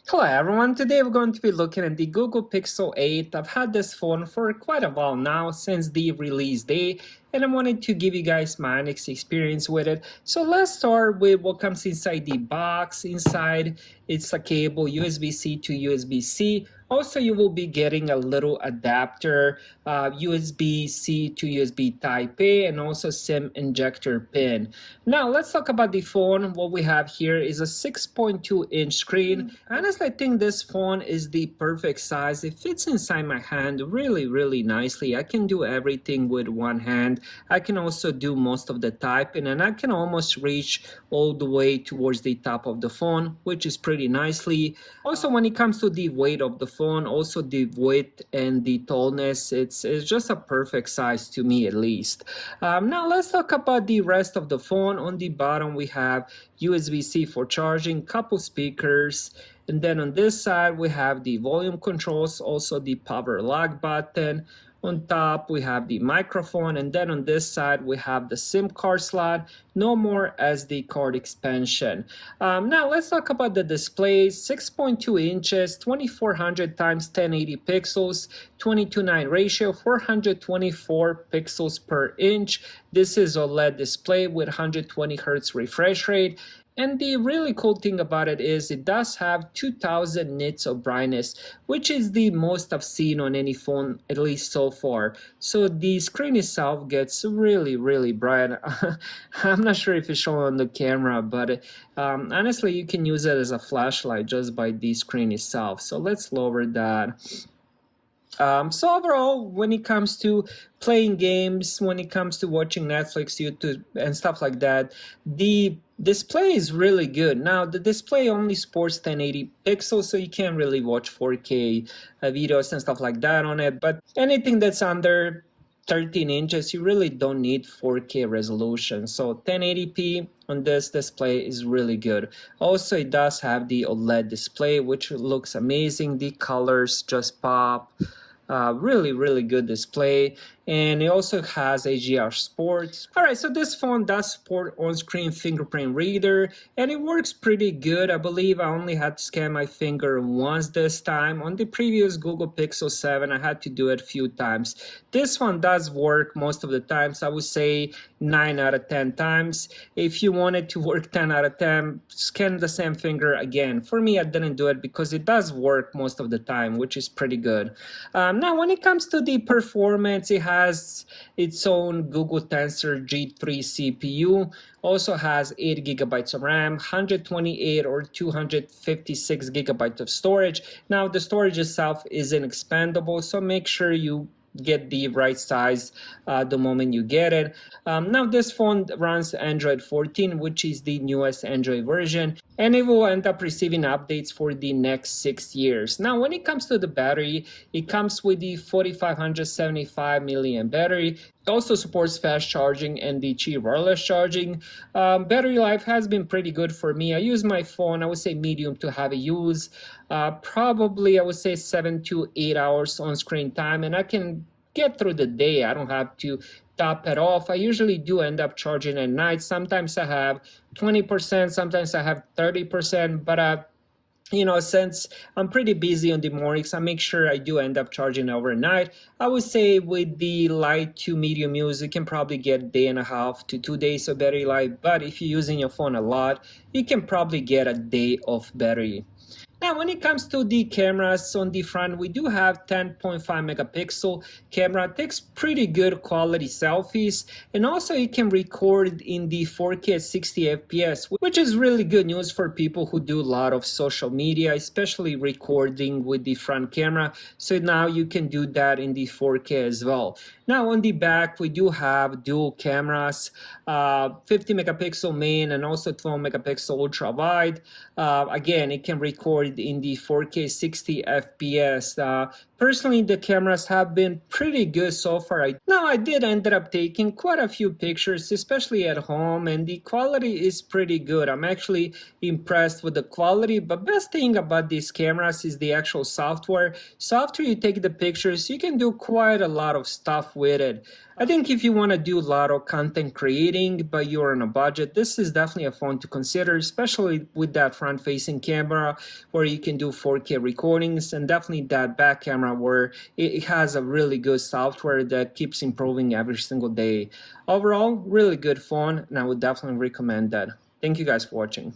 Hello everyone, today we're going to be looking at the Google Pixel 8. I've had this phone for quite a while now, since the release day, and I wanted to give you guys my honest experience with it. So let's start with what comes inside the box. Inside, it's a cable USB-C to USB-C. Also, you will be getting a little adapter, USB-C to USB Type A, and also SIM injector pin. Now, let's talk about the phone. What we have here is a 6.2-inch screen. Honestly, I think this phone is the perfect size. It fits inside my hand really nicely. I can do everything with one hand. I can also do most of the typing, and I can almost reach all the way towards the top of the phone, which is pretty nicely. Also, when it comes to the weight of the phone, also the width and the tallness, it's just a perfect size to me, at least. Now let's talk about the rest of the phone. On the bottom we have USB-C for charging, couple speakers, and then on this side we have the volume controls, also the power lock button. On top we have the microphone, and then on this side we have the SIM card slot. No more SD card expansion. Now let's talk about the display. 6.2 inches, 2400 times 1080 pixels, 22:9 ratio, 424 pixels per inch. This is OLED display with 120 Hz refresh rate. And the really cool thing about it is it does have 2000 nits of brightness, which is the most I've seen on any phone, at least so far. So the screen itself gets really bright. I'm not sure if it's shown on the camera, but honestly, you can use it as a flashlight just by the screen itself. So let's lower that. So overall, when it comes to playing games, when it comes to watching Netflix, YouTube, and stuff like that, the display is really good. Now, the display only supports 1080 pixels, so you can't really watch 4K videos and stuff like that on it. But anything that's under 13 inches, you really don't need 4K resolution. So 1080p on this display is really good. Also, it does have the OLED display, which looks amazing. The colors just pop. Really good display, and it also has HDR Sports. Alright, so this phone does support on-screen fingerprint reader, and it works pretty good. I believe I only had to scan my finger once this time. On the previous Google Pixel 7, I had to do it a few times. This one does work most of the times. I would say 9 out of 10 times. If you wanted to work 10 out of 10, scan the same finger again. For me, I didn't do it because it does work most of the time, which is pretty good. Now, when it comes to the performance, it has its own Google Tensor G3 CPU. Also has 8 gigabytes of RAM, 128 or 256 gigabytes of storage. Now, the storage itself isn't expandable, so make sure you get the right size the moment you get it. Now this phone runs Android 14, which is the newest Android version, and it will end up receiving updates for the next 6 years. Now when it comes to the battery, it comes with the 4575 milliamp battery. It also supports fast charging and the Qi wireless charging. Battery life has been pretty good for me. I use my phone, I would say medium to heavy use. Probably I would say 7 to 8 hours on screen time, and I can get through the day. I don't have to top it off. I usually do end up charging at night. Sometimes I have 20%, sometimes I have 30%, but since I'm pretty busy on the mornings, I make sure I do end up charging overnight. I would say with the light to medium use, you can probably get a day and a half to 2 days of battery life. But if you're using your phone a lot, you can probably get a day of battery. Now, when it comes to the cameras on the front, we do have 10.5 megapixel camera. It takes pretty good quality selfies, and also it can record in the 4K at 60 FPS, which is really good news for people who do a lot of social media, especially recording with the front camera. So now you can do that in the 4K as well. Now on the back, we do have dual cameras, 50 megapixel main and also 12 megapixel ultra wide. Again, it can record in the 4K 60 FPS. Personally, the cameras have been pretty good so far. Now, I did ended up taking quite a few pictures, especially at home, and the quality is pretty good. I'm actually impressed with the quality, but best thing about these cameras is the actual software. So after you take the pictures, you can do quite a lot of stuff with it. I think if you want to do a lot of content creating, but you're on a budget, this is definitely a phone to consider, especially with that front-facing camera where you can do 4K recordings, and definitely that back camera where it has a really good software that keeps improving every single day. Overall, really good phone, and I would definitely recommend that. Thank you guys for watching.